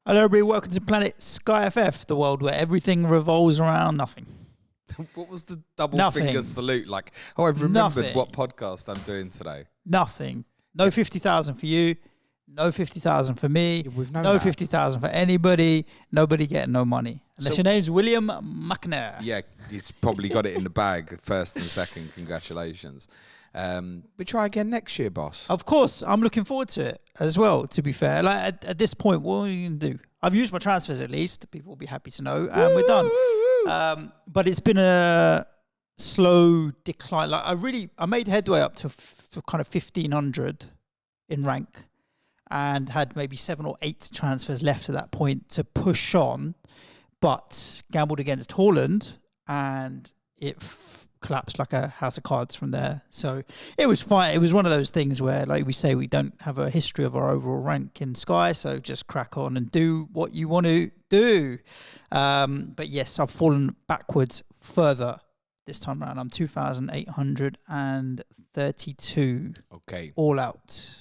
Hello everybody, welcome to Planet SkyFF, the world where everything revolves around nothing. What was the double Nothing. finger salute? Like, oh, I've remembered Nothing. what podcast I'm doing today. Nothing. No 50,000 for you, no 50,000 for me, Yeah, we've known no that. 50,000 for anybody, nobody getting no money. Unless So- your name's William McNair. Yeah, he's probably got it in the bag, first and second. Congratulations. But try again next year, boss. Of course, I'm looking forward to it as well, to be fair. Like at this point, what are you going to do? I've used my transfers at least. People will be happy to know. And we're done. But it's been a slow decline. Like I made headway up to kind of 1,500 in rank and had maybe 7 or 8 transfers left at that point to push on. But gambled against Haaland and it collapsed like a house of cards from there. So it was fine. It was one of those things where, like we say, we don't have a history of our overall rank in Sky, so just crack on and do what you want to do. But yes, I've fallen backwards further this time around. I'm 2,832. Okay. All out.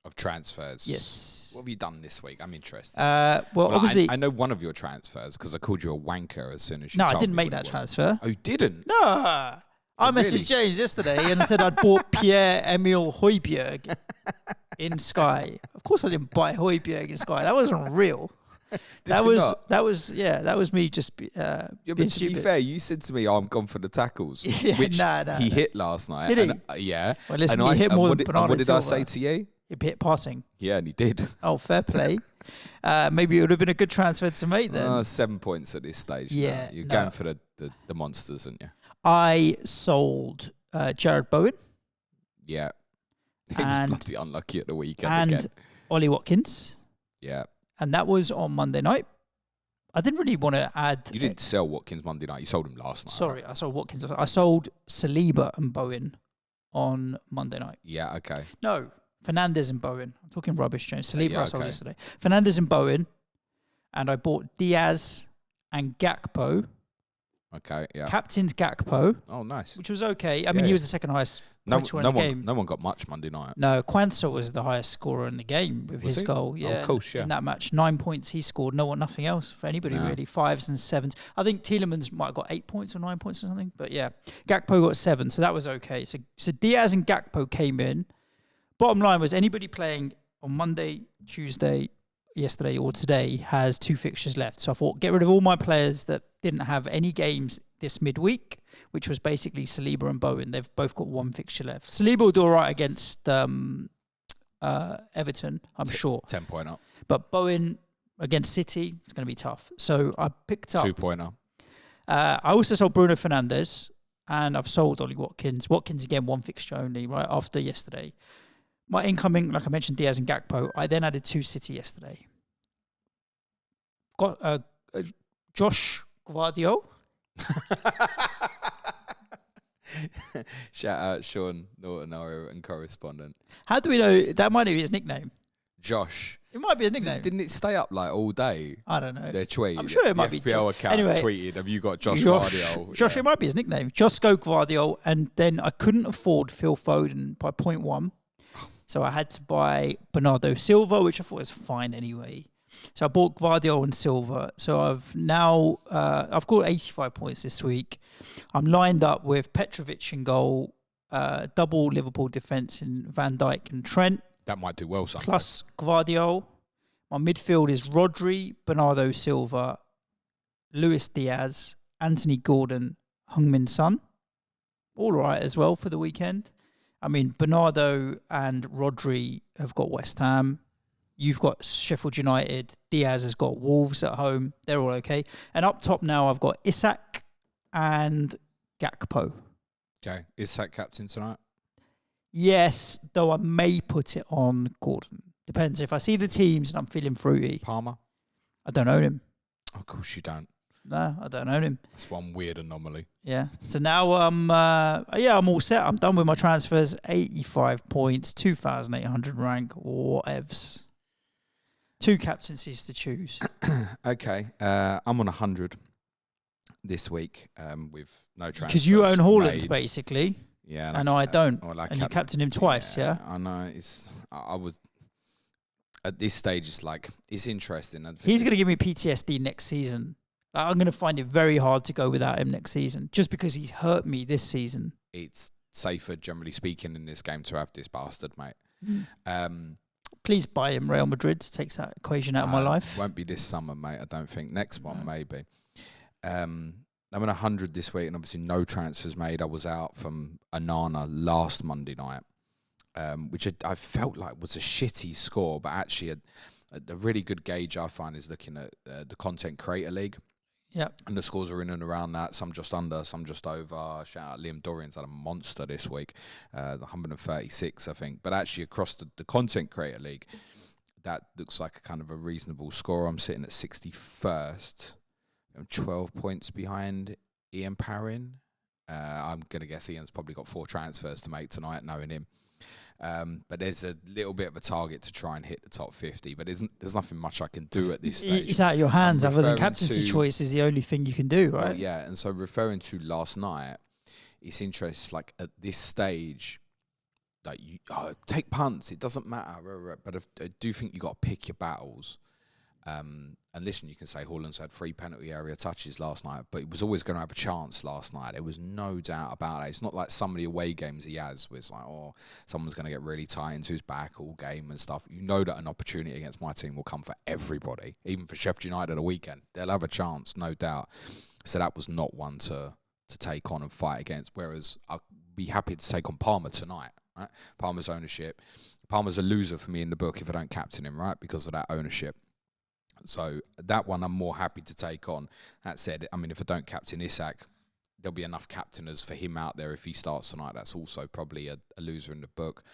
Of transfers. Yes. What have you done this week? I'm interested. Well, obviously... I know one of your transfers because I called you a wanker as soon as you No, told I didn't me make what that it was. transfer. Oh, you didn't? No. I messaged really? James yesterday and said I'd bought Pierre-Emile Højbjerg in Sky. Of course I didn't buy Højbjerg in Sky. That wasn't real. That was me just Yeah, being but to stupid. be fair, you said to me, "Oh, I'm gone for the tackles," Yeah, which nah. he hit last night. Did he? And, yeah. Well, listen, and he hit more what than did, Bernardo what did I Silva. say to you? He hit passing. Yeah, and he did. Oh, fair play. Maybe it would have been a good transfer to make then. 7 points at this stage. Yeah, You're no. going for the monsters, aren't you? I sold Jared Bowen Yeah. He was And- bloody unlucky at the weekend and again. Ollie Watkins, Yeah. and that was on Monday night. I didn't really want to add... You didn't sell Watkins Monday night. You sold him last night. Sorry, Right? I sold Watkins. I sold Saliba and Bowen on Monday night. Yeah, okay. No, Fernandez and Bowen. I'm talking rubbish, James. Saliba Yeah, I sold okay. yesterday. Fernandez and Bowen, and I bought Diaz and Gakpo. Okay, yeah. Captain's Gakpo, Oh, nice. which was okay. I mean, he Yeah. was the second highest No, point scorer no, in the one, game. no one got much Monday night. No, Quansah was the highest scorer in the game with Was his he? goal. Oh, Yeah, of course, yeah. in that match, 9 points he scored. Nothing else for anybody No. really. 5s and 7s. I think Tielemans might have got 8 points or 9 points or something. But yeah, Gakpo got 7, so that was okay. So Diaz and Gakpo came in. Bottom line was anybody playing on Monday, Tuesday, yesterday or today has 2 fixtures left. So I thought get rid of all my players that didn't have any games this midweek, which was basically Saliba and Bowen. They've both got 1 fixture left. Saliba will do all right against Everton, I'm sure. 10-point up. But Bowen against City, it's going to be tough. So I picked up... 2-point up. I also sold Bruno Fernandes and I've sold Ollie Watkins. Watkins, again, 1 fixture only, right after yesterday. My incoming, like I mentioned, Diaz and Gakpo. I then added 2 City yesterday. Got Josh Guardiola. Shout out Sean Norton, our and correspondent. How do we know? That might be his nickname. Josh. It might be his nickname. Didn't it stay up like all day? I don't know. Their tweet. I'm sure it might the be FPL Josh. account Anyway, tweeted, "Have you got Josh Guardiola?" Josh, Yeah. it might be his nickname. Josko Guardiola. And then I couldn't afford Phil Foden by 0.1. So I had to buy Bernardo Silva, which I thought was fine anyway. So I bought Guardiola and Silva. So I've now, I've got 85 points this week. I'm lined up with Petrovic in goal, double Liverpool defence in Van Dijk and Trent, That might do well, Sunday. plus Guardiola. My midfield is Rodri, Bernardo Silva, Luis Diaz, Anthony Gordon, Heung-min Son. All right as well for the weekend. I mean, Bernardo and Rodri have got West Ham. You've got Sheffield United. Diaz has got Wolves at home. They're all okay. And up top now, I've got Isak and Gakpo. Okay. Is that captain tonight? Yes, though I may put it on Gordon. Depends. If I see the teams and I'm feeling fruity, Palmer? I don't own him. Of course you don't. No, I don't own him. That's one weird anomaly. Yeah. So now I'm all set. I'm done with my transfers. 85 points, 2,800 rank, whatevs. 2 captaincies to choose. Okay. I'm on 100 this week with no transfers. Because you own Haaland, made. basically. Yeah. And I don't. Well, And you captain him twice, yeah? I know. I would. at this stage, it's like, it's interesting. He's going to give me PTSD next season. Like, I'm going to find it very hard to go without him next season, just because he's hurt me this season. It's safer, generally speaking, in this game to have this bastard, mate. Please buy him Real Madrid. Takes that equation out of my life. Won't be this summer, mate. I don't think. Next one, maybe. I'm on 100 this week, and obviously no transfers made. I was out from Anana last Monday night, which I felt like was a shitty score, but actually a really good gauge I find is looking at the Content Creator League. Yeah, and the scores are in and around that. Some just under, some just over. Shout out Liam Dorian's had a monster this week, 136, I think. But actually, across the Content Creator League, that looks like a kind of a reasonable score. I'm sitting at 61st. I'm 12 points behind Ian Parrin. I'm going to guess Ian's probably got 4 transfers to make tonight, knowing him. But there's a little bit of a target to try and hit the top 50, but there's nothing much I can do at this stage. It's out of your hands. Other than captaincy choice is the only thing you can do, right? Oh, yeah, and so referring to last night, it's interesting. Like at this stage, like you take punts. It doesn't matter, but I do think you got to pick your battles. And listen, you can say Haaland's had 3 penalty area touches last night, but he was always going to have a chance last night. There was no doubt about it. It's not like some of the away games he has where it's like, oh, someone's going to get really tight into his back all game and stuff. You know that an opportunity against my team will come for everybody, even for Sheffield United at a weekend. They'll have a chance, no doubt. So that was not one to take on and fight against, whereas I'd be happy to take on Palmer tonight, right? Palmer's ownership. Palmer's a loser for me in the book if I don't captain him, right, because of that ownership. So that one I'm more happy to take on. That said, I mean, if I don't captain Isak, there'll be enough captainers for him out there if he starts tonight. That's also probably a loser in the book.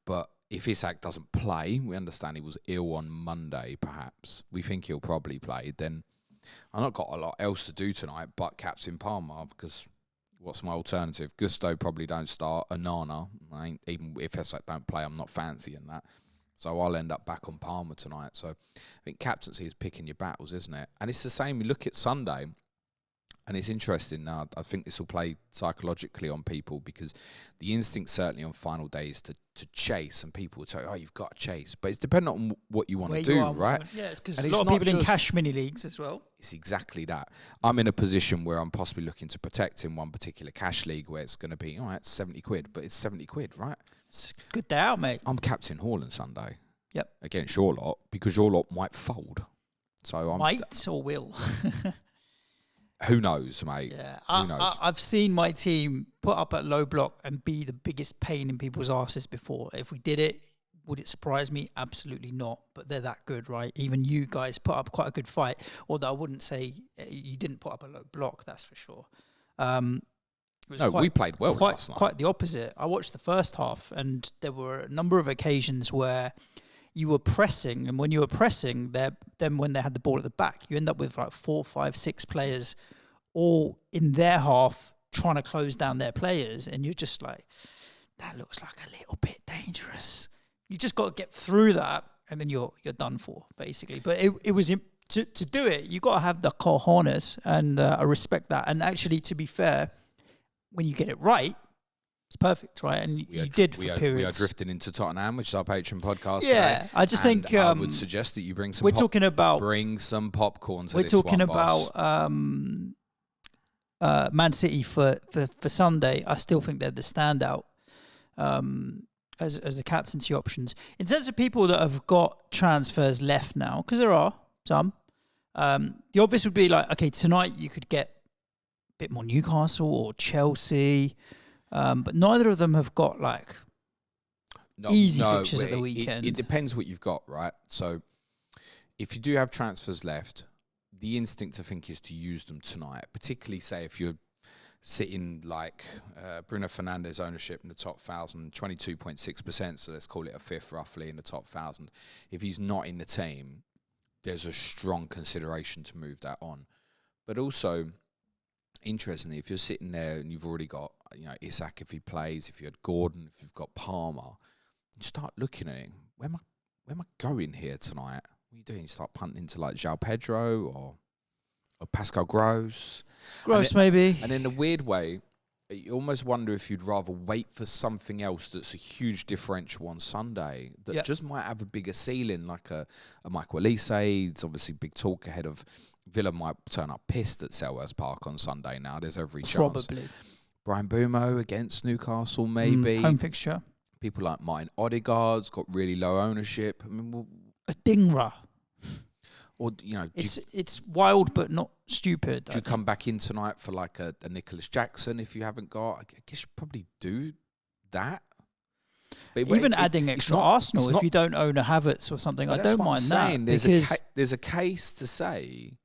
But if Isak doesn't play, we understand he was ill on Monday, perhaps. We think he'll probably play. Then I've not got a lot else to do tonight but captain Palmer, because what's my alternative? Gusto probably don't start. Anana, even if Isak don't play, I'm not fancying that. So I'll end up back on Palmer tonight. So I think captaincy is picking your battles, isn't it? And it's the same. We look at Sunday, and it's interesting now. I think this will play psychologically on people, because the instinct certainly on final days to chase, and people will say, oh, you've got to chase. But it's dependent on what you want to do, right? Yeah, it's because a lot of people in cash mini leagues as well. It's exactly that. I'm in a position where I'm possibly looking to protect in one particular cash league where it's going to be, all right, it's 70 quid, but it's 70 quid, right? It's a good day out, mate. I'm captain Haaland Sunday. Yep. Against your lot, because your lot might fold. So I'm might or will. Who knows, mate? Yeah. Who knows? I've seen my team put up at low block and be the biggest pain in people's asses before. If we did it, would it surprise me? Absolutely not. But they're that good, right? Even you guys put up quite a good fight. Although I wouldn't say you didn't put up a low block, that's for sure. We played well last night. Quite the opposite. I watched the first half, and there were a number of occasions where you were pressing, and when you were pressing, then when they had the ball at the back, you end up with like 4, 5, 6 players all in their half trying to close down their players, and you're just like, that looks like a little bit dangerous. You just got to get through that, and then you're done for, basically. But it was to do it, you got to have the cojones, and I respect that. And actually, to be fair, when you get it right, it's perfect, right? And you did for periods. We are drifting into Tottenham, which is our Patreon podcast. Yeah, today. I just think I would suggest that you bring some. Bring some popcorn to this one, We're talking about Man City for Sunday. I still think they're the standout as the captaincy options. In terms of people that have got transfers left now, because there are some, the obvious would be like, okay, tonight you could get a bit more Newcastle or Chelsea. But neither of them have got like easy fixtures at the weekend. It depends what you've got, right? So if you do have transfers left, the instinct I think is to use them tonight, particularly say if you're sitting like Bruno Fernandes ownership in the top 1,000, 22.6%, so let's call it a fifth roughly in the top 1,000. If he's not in the team, there's a strong consideration to move that on. But also, interestingly, if you're sitting there and you've already got, Isak if he plays, if you had Gordon, if you've got Palmer, you start looking at it. Where am I going here tonight? What are you doing? You start punting into like João Pedro or Pascal Gross. Maybe. And in a weird way, you almost wonder if you'd rather wait for something else that's a huge differential on Sunday that just might have a bigger ceiling, like a Michael Elise. It's obviously big talk ahead of Villa might turn up pissed at Selhurst Park on Sunday now. There's every chance. Probably. Brian Bumo against Newcastle, maybe. Home fixture. People like Martin Odegaard's got really low ownership. I mean, a Dingra. Or, you know, it's wild but not stupid. Do you come back in tonight for like a Nicholas Jackson if you haven't got? I guess you probably do that. But even adding extra Arsenal if you don't own a Havertz or something, I don't mind that. There's a case to say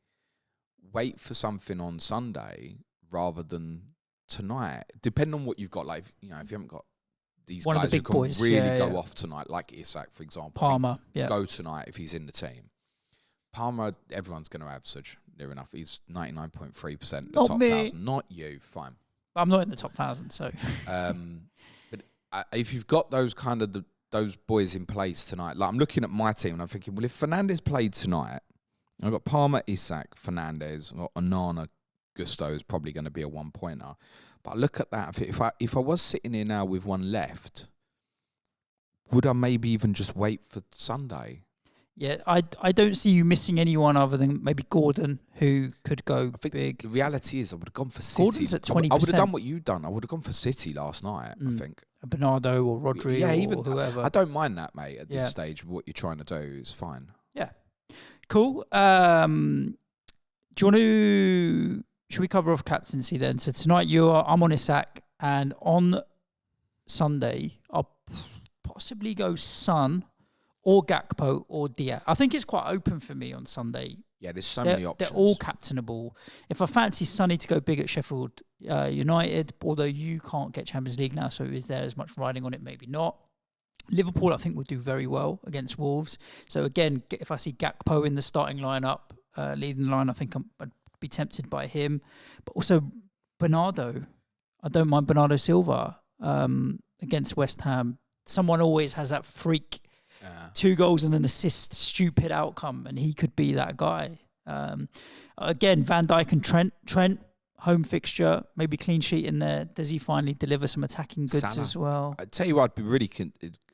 wait for something on Sunday rather than tonight, depending on what you've got. Like, you know, if you haven't got these one guys of the big who can boys, really go off tonight, like Isak, for example. Palmer, go tonight if he's in the team. Palmer, everyone's going to average near enough. He's 99.3% the top 1,000. Not you, fine. I'm not in the top 1,000, so. But if you've got those kind of those boys in place tonight, like I'm looking at my team and I'm thinking, well, if Fernandes played tonight, I've got Palmer, Isak, Fernandes, or Onana, Gusto is probably going to be a 1-pointer. But I look at that. If I was sitting here now with one left, would I maybe even just wait for Sunday? Yeah, I don't see you missing anyone other than maybe Gordon, who could go big. The reality is I would have gone for City. Gordon's at 20%. I would have done what you've done. I would have gone for City last night, I think. Bernardo or Rodri or whoever. I don't mind that, mate, at this stage. What you're trying to do is fine. Yeah. Cool. Do you want to... Should we cover off captaincy then? So tonight I'm on Isak, and on Sunday I'll possibly go Son or Gakpo or Diaz. I think it's quite open for me on Sunday. Yeah, there's so many options. They're all captainable. If I fancy Sonny to go big at Sheffield United, although you can't get Champions League now, so is there as much riding on it? Maybe not. Liverpool, I think, will do very well against Wolves. So again, if I see Gakpo in the starting lineup, leading the line, I think I'd be tempted by him. But also Bernardo. I don't mind Bernardo Silva against West Ham. Someone always has that freak 2 goals and an assist stupid outcome, and he could be that guy. Again, Van Dijk and Trent, home fixture, maybe clean sheet in there. Does he finally deliver some attacking goods Salah as well? I tell you what, I'd be really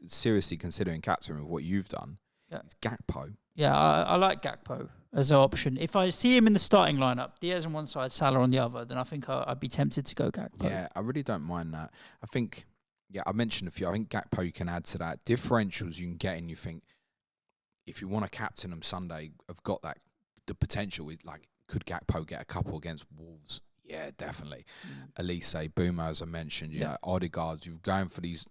seriously considering captain with what you've done. Yeah. It's Gakpo. Yeah, I like Gakpo as an option. If I see him in the starting lineup, Diaz on one side, Salah on the other, then I think I'd be tempted to go Gakpo. Yeah, I really don't mind that. I think, I mentioned a few. I think Gakpo you can add to that. Differentials you can get in, you think, if you want to captain them Sunday, have got that, the potential. Like, could Gakpo get a couple against Wolves? Yeah, definitely. Elise, Boomer, as I mentioned, Odegaard, you're going for these.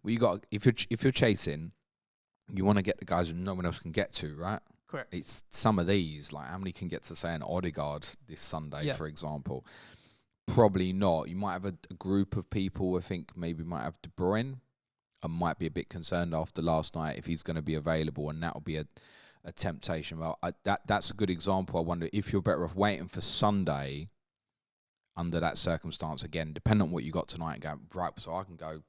Well, you got if you're chasing, you want to get the guys who no one else can get to, right? Correct. It's some of these, like how many can get to say an Odegaard this Sunday, for example? Probably not. You might have a group of people. I think maybe might have De Bruyne. I might be a bit concerned after last night if he's going to be available, and that will be a temptation. Well, that's a good example. I wonder if you're better off waiting for Sunday under that circumstance. Again, depending on what you got tonight, and go right. So I can go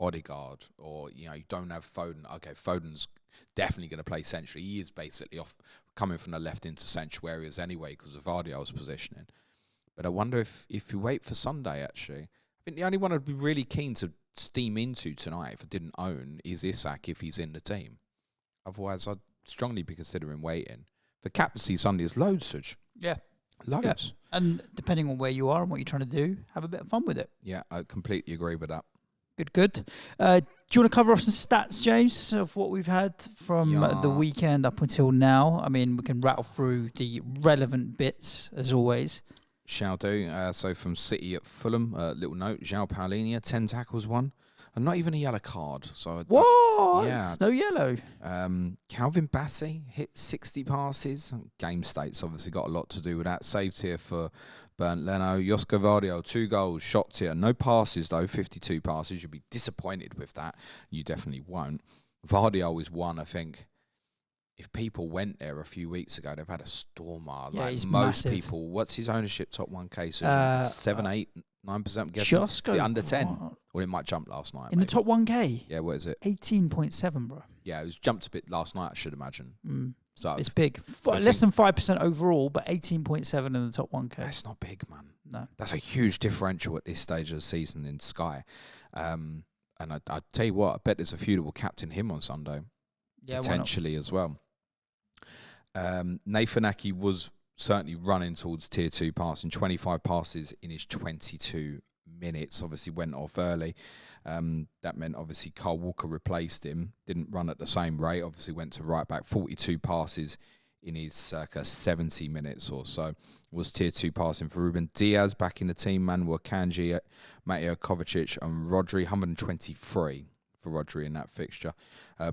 Odegaard, or you don't have Foden. Okay, Foden's definitely going to play centrally. He is basically off coming from the left into central areas anyway because of Vardiol's positioning. But I wonder if you wait for Sunday, actually. I think the only one I'd be really keen to steam into tonight if I didn't own is Isak if he's in the team. Otherwise, I'd strongly be considering waiting. For captaincy Sunday is loads, Suj. Yeah. Loads. Yeah. And depending on where you are and what you're trying to do, have a bit of fun with it. Yeah, I completely agree with that. Good. Do you want to cover off some stats, James, of what we've had from the weekend up until now? I mean, we can rattle through the relevant bits, as always. Shall do. So from City at Fulham, little note, João Paulinho, 10 tackles, 1. And not even a yellow card. So what? Yeah. No yellow. Calvin Bassey hit 60 passes. Game states obviously got a lot to do with that. Saved here for Bernd Leno. Josko Vardiol, 2 goals, shots here. No passes though, 52 passes. You'll be disappointed with that. You definitely won't. Vardiol is 1, I think. If people went there a few weeks ago, they've had a stormer. Yeah, like he's most massive. People, what's his ownership top 1K? So 7, 8, 9%, I'm guessing. Is it under 10? Or it might jump last night. In maybe. The top 1K? Yeah, what is it? 18.7, bro. Yeah, it was jumped a bit last night, I should imagine. So it's big. Less than 5% overall, but 18.7 in the top 1K. That's not big, man. No. That's a huge differential at this stage of the season in Sky. And I tell you what, I bet there's a few that will captain him on Sunday, potentially as well. Nathan Aki was certainly running towards tier 2 passing, 25 passes in his 22 minutes, obviously went off early. That meant obviously Carl Walker replaced him, didn't run at the same rate, obviously went to right back, 42 passes in his circa 70 minutes or so. Was tier 2 passing for Ruben Diaz back in the team, Manuel Kanji, Mateo Kovacic and Rodri, 123 for Rodri in that fixture.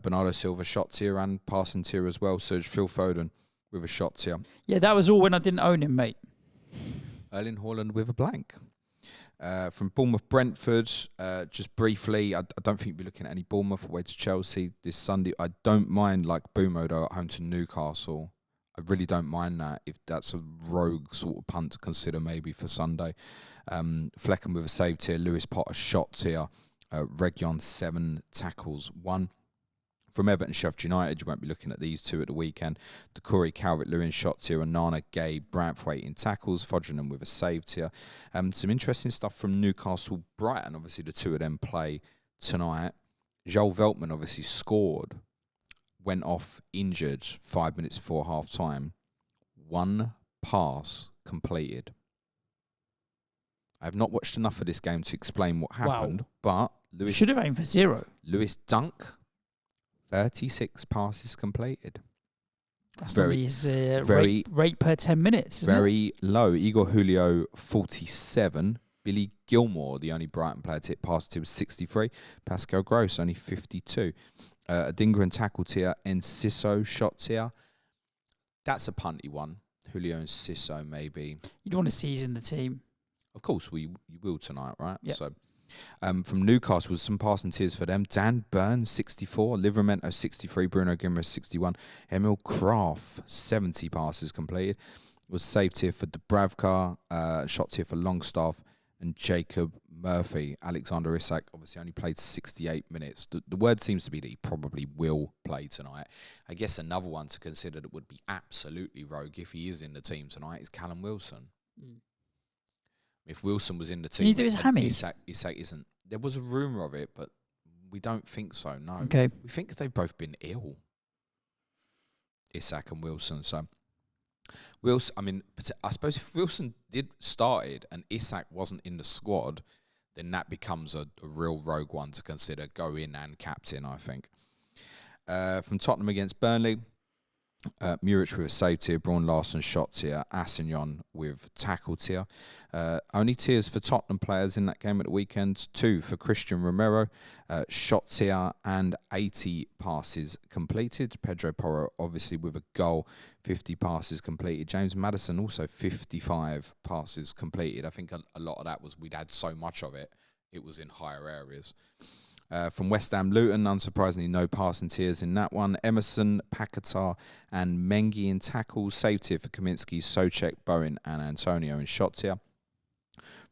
Bernardo Silva shot tier and passing tier as well. Serge Phil Foden with a shot tier. Yeah, that was all when I didn't own him, mate. Erling Haaland with a blank. From Bournemouth Brentford, just briefly, I don't think we'll be looking at any Bournemouth away to Chelsea this Sunday. I don't mind like Bumo though at home to Newcastle. I really don't mind that if that's a rogue sort of punt to consider maybe for Sunday. Fleckham with a save tier, Lewis Potter shot tier, Region 7 tackles 1. From Everton Sheffield United, you won't be looking at these two at the weekend. Decore, Calvert-Lewin shot tier, and Nana Gay, Branthwaite in tackles, Fodringham with a save tier. Some interesting stuff from Newcastle Brighton. Obviously, the two of them play tonight. Joel Veltman obviously scored, went off injured 5 minutes before half time. 1 pass completed. I have not watched enough of this game to explain what happened, but Lewis should have aimed for 0. Lewis Dunk, 36 passes completed. That's very his rate per 10 minutes, isn't very low. Igor Julio, 47. Billy Gilmore, the only Brighton player to hit pass tier, was 63. Pascal Gross, only 52. Adingra and tackle tier. Enciso shot tier. That's a punty one. Julio and Sisso, maybe. You'd want to season the team. Of course, you will tonight, right? Yep. So, from Newcastle, was some passing tiers for them. Dan Burns, 64. Livramento, 63. Bruno Guimaraes, 61. Emil Kraft, 70 passes completed. Was save tier for Dubravka, shot tier for Longstaff, and Jacob Murphy. Alexander Isak obviously only played 68 minutes. The word seems to be that he probably will play tonight. I guess another one to consider that would be absolutely rogue if he is in the team tonight is Callum Wilson. Mm. If Wilson was in the team, can you do his hammy? Isak isn't. There was a rumour of it, but we don't think so. No, okay. We think they've both been ill, Isak and Wilson. So Wilson, I mean, I suppose if Wilson started and Isak wasn't in the squad, then that becomes a real rogue one to consider. Go in and captain, I think. From Tottenham against Burnley. Muric with a save tier, Braun Larson shot tier, Assignon with tackle tier. Only tiers for Tottenham players in that game at the weekend. 2 for Christian Romero, shot tier and 80 passes completed. Pedro Porro obviously with a goal, 50 passes completed. James Maddison also 55 passes completed. I think a lot of that was we'd had so much of it, it was in higher areas. From West Ham Luton, unsurprisingly, no passing tiers in that one. Emerson, Paquetá, and Mengi in tackles. Save tier for Kaminsky, Soucek, Bowen, and Antonio in shot tier.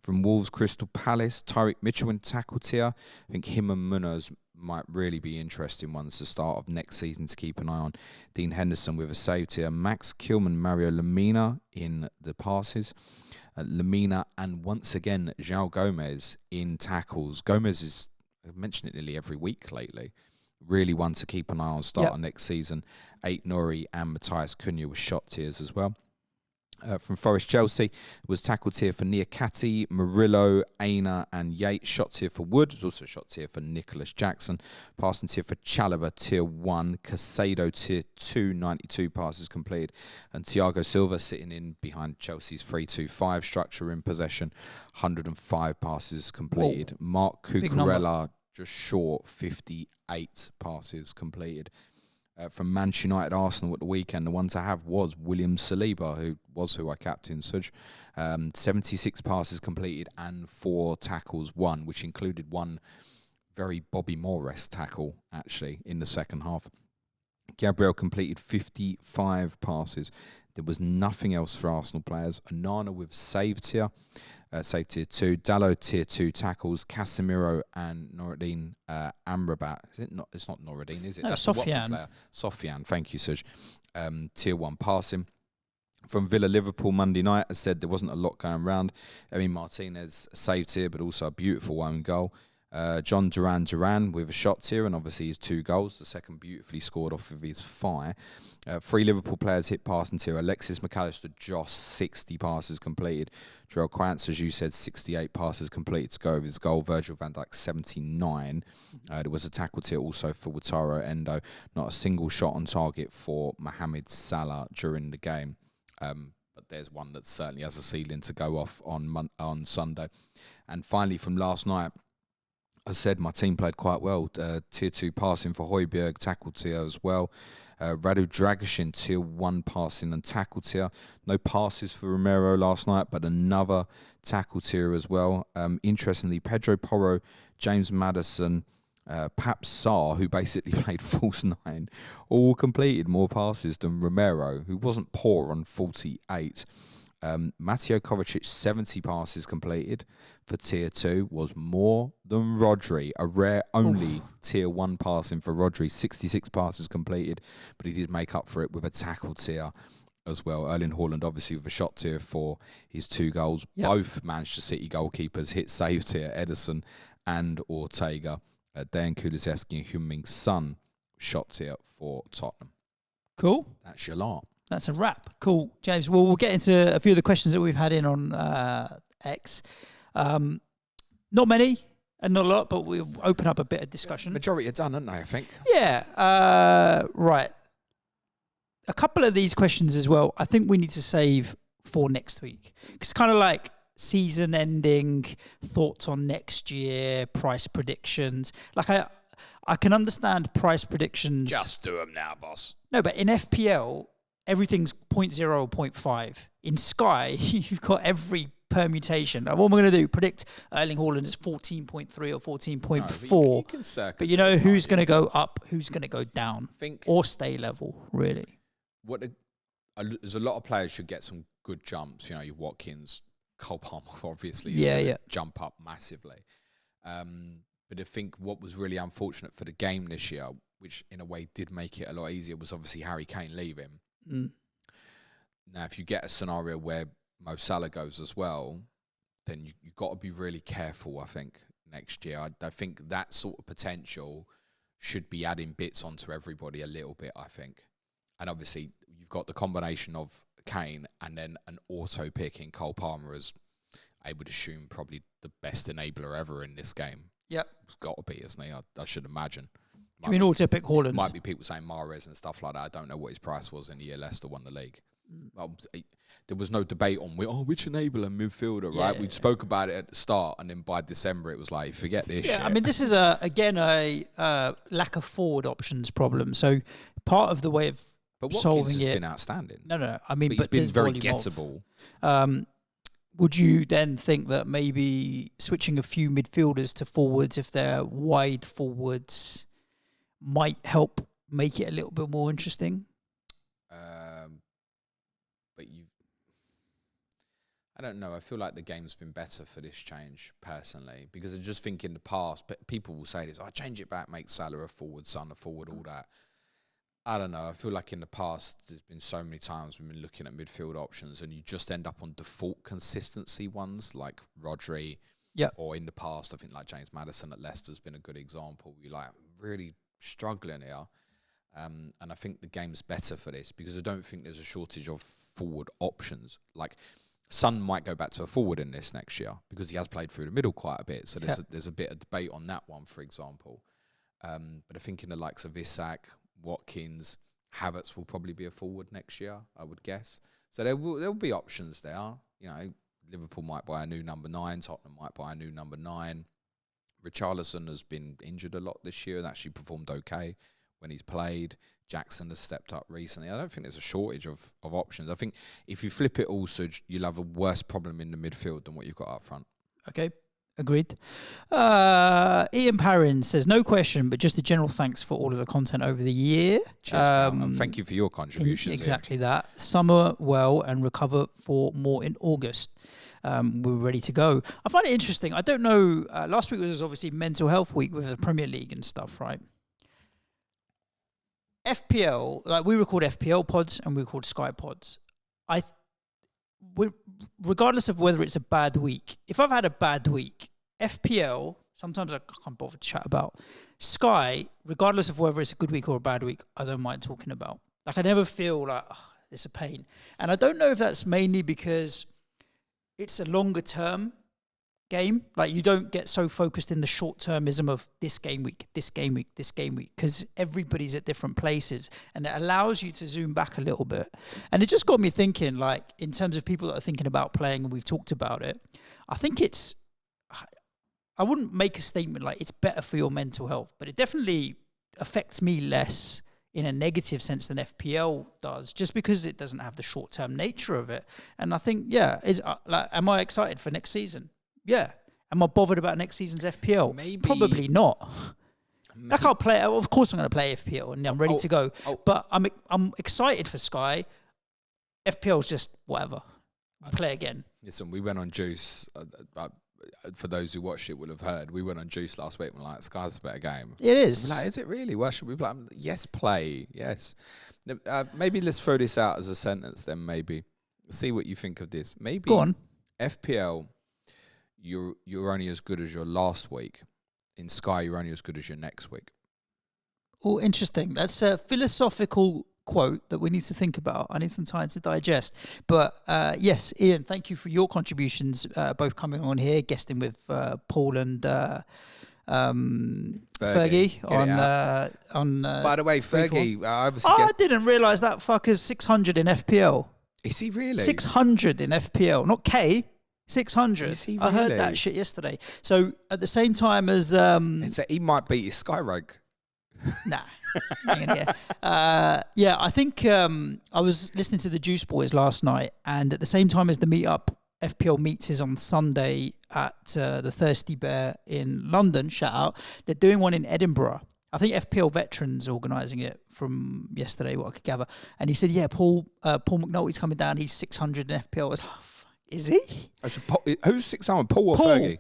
From Wolves Crystal Palace, Tyreek Mitchell in tackle tier. I think him and Munoz might really be interesting ones to start of next season to keep an eye on. Dean Henderson with a save tier. Max Kilman, Mario Lemina in the passes. Lemina and once again, João Gomez in tackles. Gomez is, I've mentioned it nearly every week lately. Really one to keep an eye on starting next season. 8 Nori and Matthias Cunha with shot tiers as well. From Forest Chelsea was tackle tier for Niakate, Murillo, Aina and Yates. Shot tier for Wood. There's also shot tier for Nicholas Jackson. Passing tier for Chalobah, tier 1. Casado, tier 2, 92 passes completed. And Thiago Silva sitting in behind Chelsea's 3-2-5 structure in possession. 105 passes completed. Whoa. Mark Cucurella just short, 58 passes completed. From Manchester United Arsenal at the weekend, the one to have was William Saliba, who I captained. 76 passes completed and 4 tackles won, which included one very Bobby Moore-esque tackle, actually, in the second half. Gabriel completed 55 passes. There was nothing else for Arsenal players. Onana with save tier. Save tier 2, Dalot tier 2 tackles, Casemiro and Noureddin Amrabat. It's not Noureddin, is it? No, Sofiane. Sofiane, thank you, Suj. Tier 1 passing. From Villa Liverpool Monday night, as said, there wasn't a lot going around. I mean, Martinez saved here, but also a beautiful own goal. John Duran with a shot here, and obviously his 2 goals. The second beautifully scored off of his fire. 3 Liverpool players hit passing tier. Alexis McAllister, Joss, 60 passes completed. Jarell Quaintz, as you said, 68 passes completed to go with his goal. Virgil van Dijk, 79. There was a tackle tier also for Wataru Endo. Not a single shot on target for Mohamed Salah during the game. But there's one that certainly has a ceiling to go off on Sunday. And finally, from last night, I said my team played quite well. Tier 2 passing for Højbjerg, tackle tier as well. Radu Dragusin, tier 1 passing and tackle tier. No passes for Romero last night, but another tackle tier as well. Interestingly, Pedro Porro, James Maddison, Pap Sarr, who basically played false 9, all completed more passes than Romero, who wasn't poor on 48. Mateo Kovacic, 70 passes completed for tier 2, was more than Rodri. A rare only tier 1 passing for Rodri, 66 passes completed, but he did make up for it with a tackle tier as well. Erling Haaland obviously with a shot tier for his 2 goals. Yep. Both Manchester City goalkeepers hit save tier, Ederson and Ortega. Dejan Kulusevski and Heung-min Son shot tier for Tottenham. Cool. That's your lot. That's a wrap. Cool, James. Well, we'll get into a few of the questions that we've had in on X. Not many and not a lot, but we'll open up a bit of discussion. Majority are done, aren't they, I think? Yeah. Right. A couple of these questions as well, I think we need to save for next week. It's kind of like season ending, thoughts on next year, price predictions. Like I can understand price predictions. Just do them now, boss. No, but in FPL, everything's 0.0 or 0.5. In Sky, you've got every permutation. What am I going to do? Predict Erling Haaland is 14.3 or 14.4. No, but you know who's going to go up, who's going to go down, think or stay level, really. There's a lot of players should get some good jumps. You know, your Watkins, Cole Palmer, obviously, jump up massively. But I think what was really unfortunate for the game this year, which in a way did make it a lot easier, was obviously Harry Kane leaving. Now, if you get a scenario where Mo Salah goes as well, then you've got to be really careful, I think, next year. I think that sort of potential should be adding bits onto everybody a little bit, I think. And obviously, you've got the combination of Kane and then an auto pick in Cole Palmer as, I would assume, probably the best enabler ever in this game. Yep. It's got to be, isn't he? I should imagine. You mean auto pick Haaland? Might be people saying Mahrez and stuff like that. I don't know what his price was in the year Leicester won the league. There was no debate on which enabler midfielder, right? We spoke about it at the start, and then by December it was like, forget this shit. I mean, this is again a lack of forward options problem. So part of the way of solving has it been outstanding. No. I mean, but he's been very gettable. Would you then think that maybe switching a few midfielders to forwards, if they're wide forwards, might help make it a little bit more interesting? But I don't know. I feel like the game's been better for this change, personally, because I just think in the past, people will say this, change it back, make Salah a forward, Son a forward, all that. I don't know. I feel like in the past, there's been so many times we've been looking at midfield options and you just end up on default consistency ones like Rodri. Yeah. Or in the past, I think like James Maddison at Leicester's been a good example. You're like really struggling here. And I think the game's better for this because I don't think there's a shortage of forward options. Like Son might go back to a forward in this next year because he has played through the middle quite a bit. So there's a bit of debate on that one, for example. But I think in the likes of Isak, Watkins, Havertz will probably be a forward next year, I would guess. So there will be options there. You know, Liverpool might buy a new number 9. Tottenham might buy a new number 9. Richarlison has been injured a lot this year and actually performed okay when he's played. Jackson has stepped up recently. I don't think there's a shortage of options. I think if you flip it all, Suj, you'll have a worse problem in the midfield than what you've got up front. Okay. Agreed. Ian Parrin says, no question, but just a general thanks for all of the content over the year. Cheers, and thank you for your contributions. Exactly that. Summer well and recover for more in August. We're ready to go. I find it interesting. I don't know. Last week was obviously mental health week with the Premier League and stuff, right? FPL, like we record FPL pods and we record Sky pods. regardless of whether it's a bad week, if I've had a bad week, FPL, sometimes I can't bother to chat about. Sky, regardless of whether it's a good week or a bad week, I don't mind talking about. Like, I never feel like, it's a pain. And I don't know if that's mainly because it's a longer term game. Like, you don't get so focused in the short termism of this game week, because everybody's at different places, and it allows you to zoom back a little bit. And it just got me thinking, like, in terms of people that are thinking about playing, and we've talked about it, I wouldn't make a statement like it's better for your mental health, but it definitely affects me less in a negative sense than FPL does, just because it doesn't have the short-term nature of it. And I think, am I excited for next season? Yeah. Am I bothered about next season's FPL? Maybe. Probably not. I can't play. Of course, I'm going to play FPL, and I'm ready to go. But I'm excited for Sky. FPL's just whatever. I'll play again. Listen, we went on Juice. For those who watched it, will have heard. We went on Juice last week. And we're like, Sky's a better game. It is. We're like, is it really? Why should we play? Yes, play. Yes. Maybe let's throw this out as a sentence. Then maybe see what you think of this. Maybe go on. FPL. You're only as good as your last week. In Sky, you're only as good as your next week. Oh, interesting. That's a philosophical quote that we need to think about. I need some time to digest. But yes, Ian, thank you for your contributions, both coming on here, guesting with Paul and Fergie on. By the way, Fergie, I didn't realise that fucker's 600 in FPL. Is he really? 600 in FPL, not K. 600. Is he really? I heard that shit yesterday. So at the same time as he might beat his Sky rank. Nah. I think I was listening to the Juice Boys last night, and at the same time as the meetup, FPL meets is on Sunday at the Thirsty Bear in London. Shout out! They're doing one in Edinburgh. I think FPL Veterans organising it from yesterday, what I could gather. And he said, "Yeah, Paul McNulty's coming down. He's 600 in FPL." I was, is he? Who's 600? Paul or Fergie?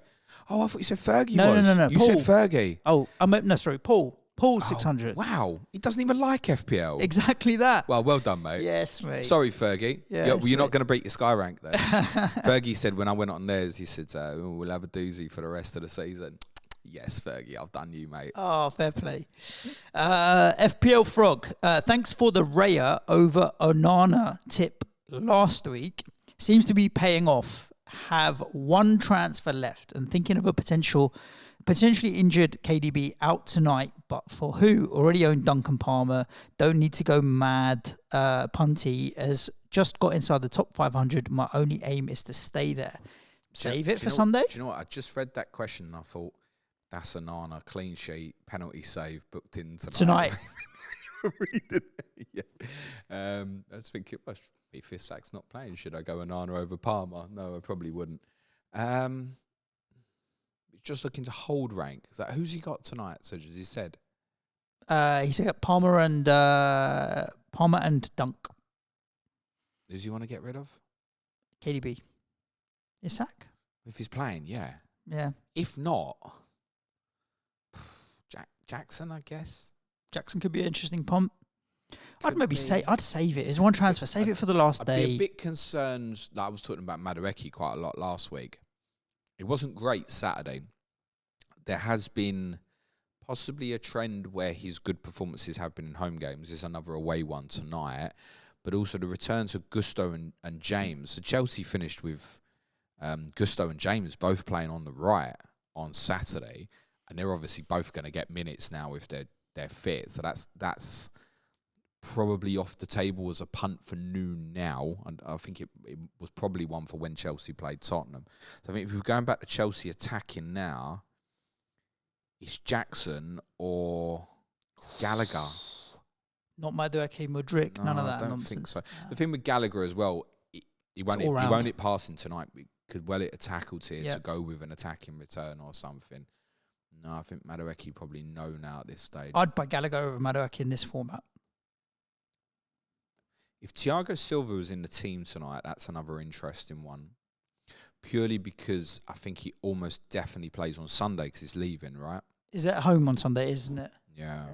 Oh, I thought you said Fergie. No. You Paul. said Fergie. Oh, no, sorry, Paul. Paul's 600. Wow. He doesn't even like FPL. Exactly that. Well done, mate. Yes, mate. Sorry, Fergie. Yes, you're not going to beat your Sky rank, though. Fergie said when I went on theirs, he said, we'll have a doozy for the rest of the season. Yes, Fergie, I've done you, mate. Oh, fair play. FPL Frog, thanks for the Raya over Onana tip last week. Seems to be paying off. Have one transfer left and thinking of a potentially injured KDB out tonight, but for who? Already own Duncan Palmer. Don't need to go mad. Punty has just got inside the top 500. My only aim is to stay there. Save it for Sunday? Do you know what? I just read that question and I thought, that's a Nana clean sheet, penalty save booked in tonight. Yeah. I was thinking, if Isak's not playing, should I go Onana over Palmer? No, I probably wouldn't. Just looking to hold rank. Is that who's he got tonight? So as he said, he's got Palmer and Dunk. Who's he want to get rid of? KDB. Isak? If he's playing, yeah. Yeah. If not, Jackson, I guess. Jackson could be an interesting pump. I'd save it. It's one transfer. Save it for the last day. I'd be a bit concerned. Like I was talking about Madueke quite a lot last week. It wasn't great Saturday. There has been possibly a trend where his good performances have been in home games. There's another away one tonight. But also the returns of Gusto and James. So Chelsea finished with Gusto and James both playing on the right on Saturday. And they're obviously both going to get minutes now if they're fit. So that's probably off the table as a punt for noon now. And I think it was probably one for when Chelsea played Tottenham. So I think if we're going back to Chelsea attacking now, it's Jackson or Gallagher. Not Madueke, Mudryk, none of that I don't nonsense. think so. The thing with Gallagher as well, he won't it passing tonight. We could well it a tackle tier to go with an attacking return or something. No, I think Madueke probably no now at this stage. I'd buy Gallagher over Madueke in this format. If Thiago Silva was in the team tonight, that's another interesting one. Purely because I think he almost definitely plays on Sunday because he's leaving, right? Is it at home on Sunday, isn't it? Yeah.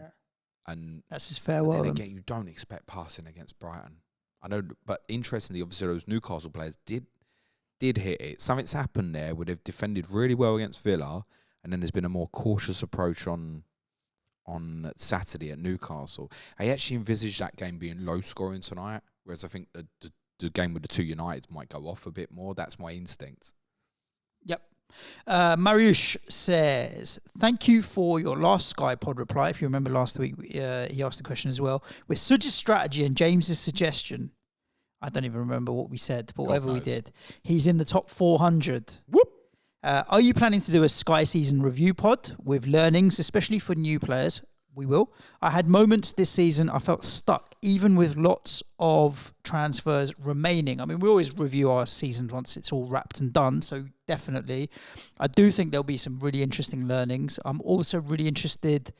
And that's his farewell. then again, you don't expect passing against Brighton. I know, but interestingly, obviously those Newcastle players did hit it. Something's happened there where they've defended really well against Villa, and then there's been a more cautious approach on Saturday at Newcastle. I actually envisaged that game being low scoring tonight, whereas I think the game with the two Uniteds might go off a bit more. That's my instinct. Yep. Mariusz says, thank you for your last Sky Pod reply. If you remember last week, he asked the question as well. With Sudge's strategy and James's suggestion, I don't even remember what we said, but whatever we did, he's in the top 400. Whoop! Are you planning to do a Sky season review pod with learnings, especially for new players? We will. I had moments this season I felt stuck, even with lots of transfers remaining. I mean, we always review our seasons once it's all wrapped and done, so definitely. I do think there'll be some really interesting learnings. I'm also really interested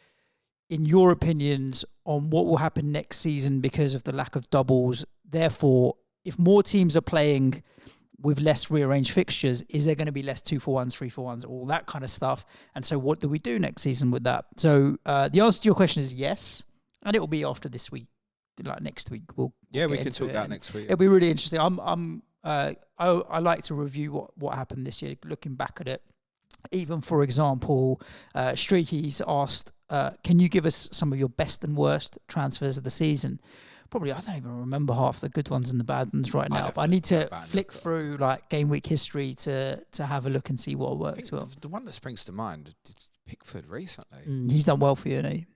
in your opinions on what will happen next season because of the lack of doubles. Therefore, if more teams are playing with less rearranged fixtures, is there going to be less 2-for-1s, 3-for-1s, all that kind of stuff? And so what do we do next season with that? So the answer to your question is yes, and it will be after this week, like next week. We'll we can talk that next week. It'll be really interesting. I like to review what happened this year, looking back at it. Even, for example, Streaky's asked, can you give us some of your best and worst transfers of the season? Probably, I don't even remember half the good ones and the bad ones right now. But I need to flick through like game week history to have a look and see what works well. The one that springs to mind is Pickford recently. He's done well for you, hasn't he?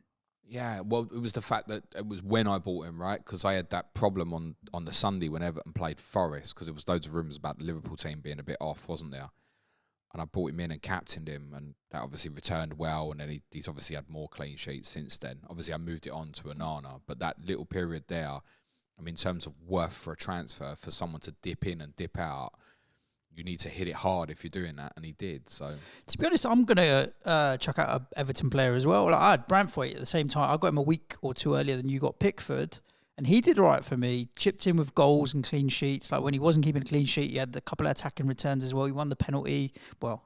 Yeah, well, it was the fact that it was when I bought him, right? Because I had that problem on the Sunday when Everton played Forest, because there was loads of rumours about the Liverpool team being a bit off, wasn't there? And I brought him in and captained him, and that obviously returned well, and then he's obviously had more clean sheets since then. Obviously, I moved it on to Onana, but that little period there, I mean, in terms of worth for a transfer, for someone to dip in and dip out, you need to hit it hard if you're doing that, and he did. So, to be honest, I'm going to chuck out an Everton player as well. Like, I had Brantford at the same time. I got him a week or two earlier than you got Pickford, and he did all right for me. Chipped in with goals and clean sheets. Like, when he wasn't keeping a clean sheet, he had a couple of attacking returns as well. He won the penalty. Well,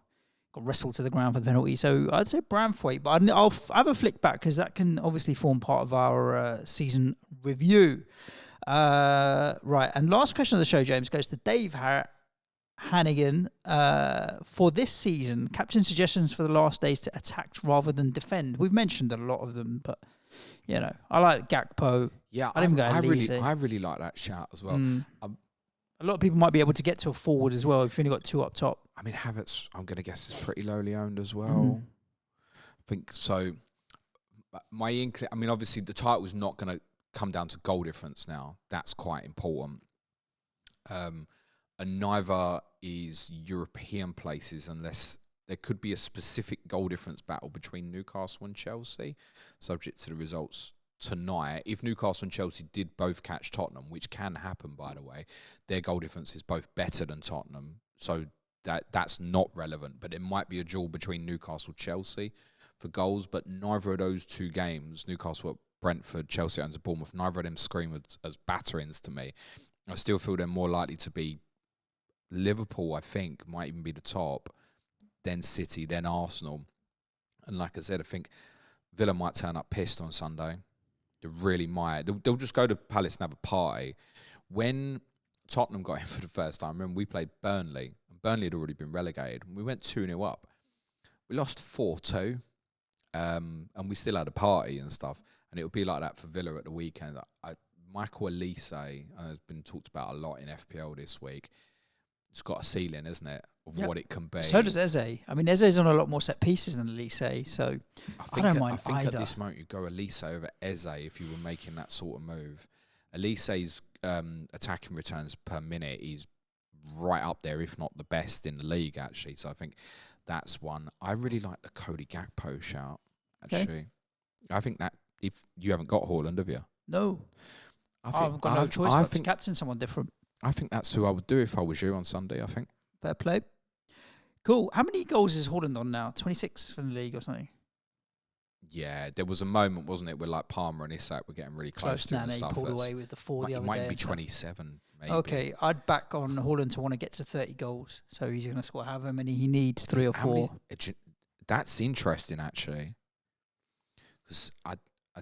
got wrestled to the ground for the penalty. So I'd say Brantford, but I'll have a flick back because that can obviously form part of our season review. Right, and last question of the show, James, goes to Dave Hannigan. For this season, captain suggestions for the last days to attack rather than defend. We've mentioned a lot of them, but you know, I like Gakpo. Yeah, I really like that shout as well. A lot of people might be able to get to a forward as well if you've only got two up top. I mean, Havertz, I'm going to guess, is pretty lowly owned as well. I think so. I mean, obviously, the title's not going to come down to goal difference now. That's quite important. And neither is European places unless there could be a specific goal difference battle between Newcastle and Chelsea, subject to the results tonight. If Newcastle and Chelsea did both catch Tottenham, which can happen, by the way, their goal difference is both better than Tottenham, so that's not relevant. But it might be a duel between Newcastle and Chelsea for goals, but neither of those two games, Newcastle at Brentford, Chelsea and Bournemouth, neither of them scream as batterings to me. I still feel they're more likely to be Liverpool, I think, might even be the top, then City, then Arsenal. And like I said, I think Villa might turn up pissed on Sunday. They really might. They'll just go to Palace and have a party. When Tottenham got in for the first time, remember we played Burnley, and Burnley had already been relegated. We went 2-0 up. We lost 4-2, and we still had a party and stuff. And it would be like that for Villa at the weekend. Michael Elise has been talked about a lot in FPL this week. It's got a ceiling, isn't it, of what it can be. So does Eze. I Eze is on a lot more set pieces than Elise, so I don't mind either. I think at this moment you'd go Elise over Eze if you were making that sort of move. Elise's attacking returns per minute is right up there, if not the best in the league, actually. So I think that's one. I really like the Cody Gakpo shout, actually. Okay. I think that if you haven't got Haaland, have you? No. I've got no choice but to captain someone different. I think that's who I would do if I was you on Sunday, I think. Fair play. Cool. How many goals is Haaland on now? 26 from the league or something? Yeah, there was a moment, wasn't it, where like Palmer and Isak were getting really close to him and stuff. He pulled away with the 4 the other day. It might be 27, maybe. Okay, I'd back on Haaland to want to get to 30 goals. So he's going to score however many he needs, 3 or 4. That's interesting, actually. Because I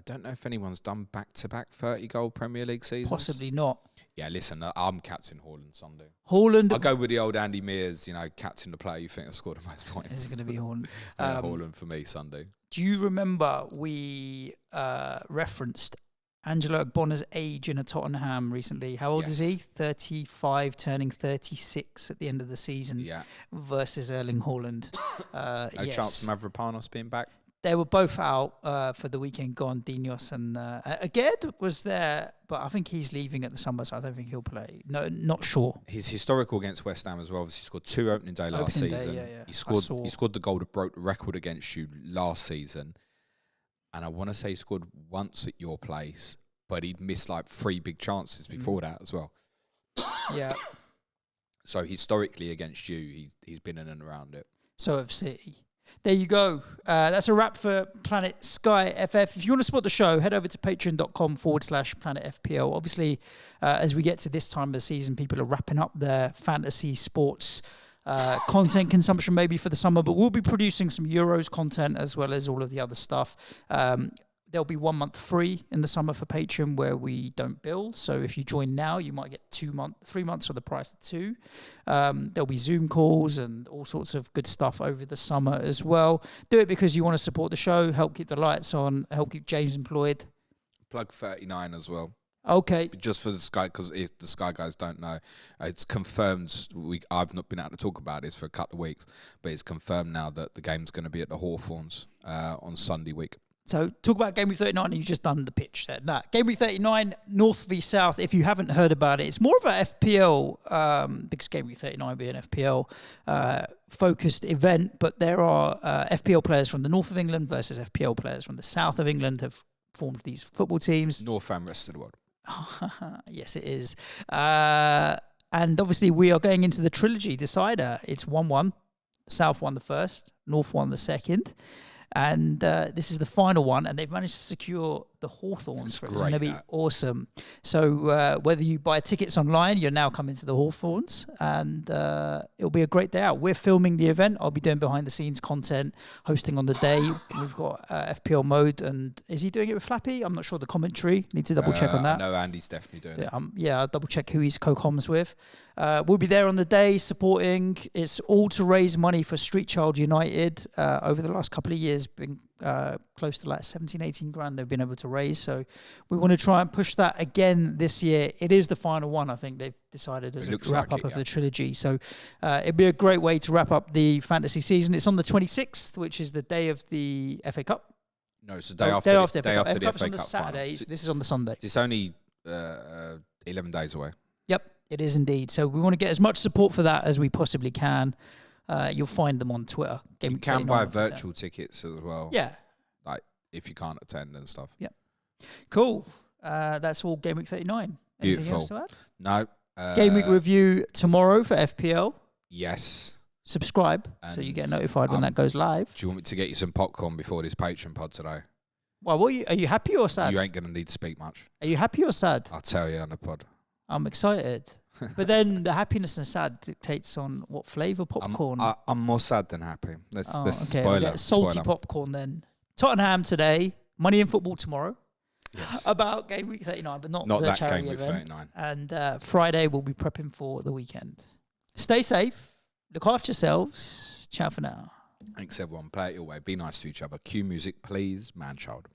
don't know if anyone's done back-to-back 30-goal Premier League seasons. Possibly not. Yeah, listen, I'm captain Haaland Sunday. Haaland. I'll go with the old Andy Mears, captain the player you think has scored the most points. This is going to be Haaland. Haaland for me Sunday. Do you remember we referenced Angelo Ogbonna's age in a Tottenham recently? How old is he? 35, turning 36 at the end of the season. Yeah. Versus Erling Haaland. No chance of Mavropanos being back? They were both out for the weekend gone. Dinos and Aged was there, but I think he's leaving at the summer, so I don't think he'll play. No, not sure. He's historical against West Ham as well. Obviously, he scored 2 opening day last season. Yeah. He scored the goal that broke the record against you last season. And I want to say he scored once at your place, but he'd missed like 3 big chances before that as well. Yeah. So historically against you, he's been in and around it. So have City. There you go. That's a wrap for Planet SkyFF. If you want to support the show, head over to patreon.com/Planet FPL. Obviously, as we get to this time of the season, people are wrapping up their fantasy sports content consumption maybe for the summer, but we'll be producing some Euros content as well as all of the other stuff. There'll be 1 month free in the summer for Patreon where we don't bill. So if you join now, you might get 3 months for the price of 2. There'll be Zoom calls and all sorts of good stuff over the summer as well. Do it because you want to support the show, help keep the lights on, help keep James employed. Plug 39 as well. Okay. Just for the Sky, because if the Sky guys don't know, it's confirmed. I've not been able to talk about this for a couple of weeks, but it's confirmed now that the game's going to be at the Hawthorns on Sunday week. So talk about Game Week 39 and you've just done the pitch there. Nah, Game Week 39, North v South. If you haven't heard about it, it's more of a FPL, because Game Week 39 being an FPL focused event, but there are FPL players from the North of England versus FPL players from the South of England have formed these football teams. North and rest of the world. Yes, it is. And obviously we are going into the trilogy decider. It's 1-1. South won the first, North won the second. And this is the final one, and they've managed to secure the Hawthorns. It's going to be awesome. So whether you buy tickets online, you're now coming to the Hawthorns, and it'll be a great day out. We're filming the event. I'll be doing behind-the-scenes content, hosting on the day. We've got FPL mode, and is he doing it with Flappy? I'm not sure. The commentary. Need to double-check on that. No, Andy's definitely doing it. Yeah, I'll double-check who he's co-comms with. We'll be there on the day supporting. It's all to raise money for Street Child United. Over the last couple of years, been close to like 17, 18 grand they've been able to raise. So we want to try and push that again this year. It is the final one, I think they've decided, as a wrap-up of the trilogy. So it'd be a great way to wrap up the fantasy season. It's on the 26th, which is the day of the FA Cup. No, it's the day after the FA Cup. FA Cup's on the Saturday. This is on the Sunday. It's only 11 days away. Yep, it is indeed. So we want to get as much support for that as we possibly can. You'll find them on Twitter. You can buy virtual tickets as well. Yeah. Like, if you can't attend and stuff. Yeah. Cool. That's all Game Week 39. Anything Beautiful. else to add? No. Game Week review tomorrow for FPL. Yes. Subscribe so you get notified when that goes live. Do you want me to get you some popcorn before this Patreon pod today? Well, are you happy or sad? You ain't going to need to speak much. Are you happy or sad? I'll tell you on the pod. I'm excited. But then the happiness and sad dictates on what flavour popcorn. I'm more sad than happy. Let's okay, spoil it. Salty popcorn then. Tottenham today. Money in Football tomorrow. Yes. About Game Week 39, but not the that charity Game Week event. 39. And Friday we'll be prepping for the weekend. Stay safe. Look after yourselves. Ciao for now. Thanks everyone. Play it your way. Be nice to each other. Cue music, please. Man child.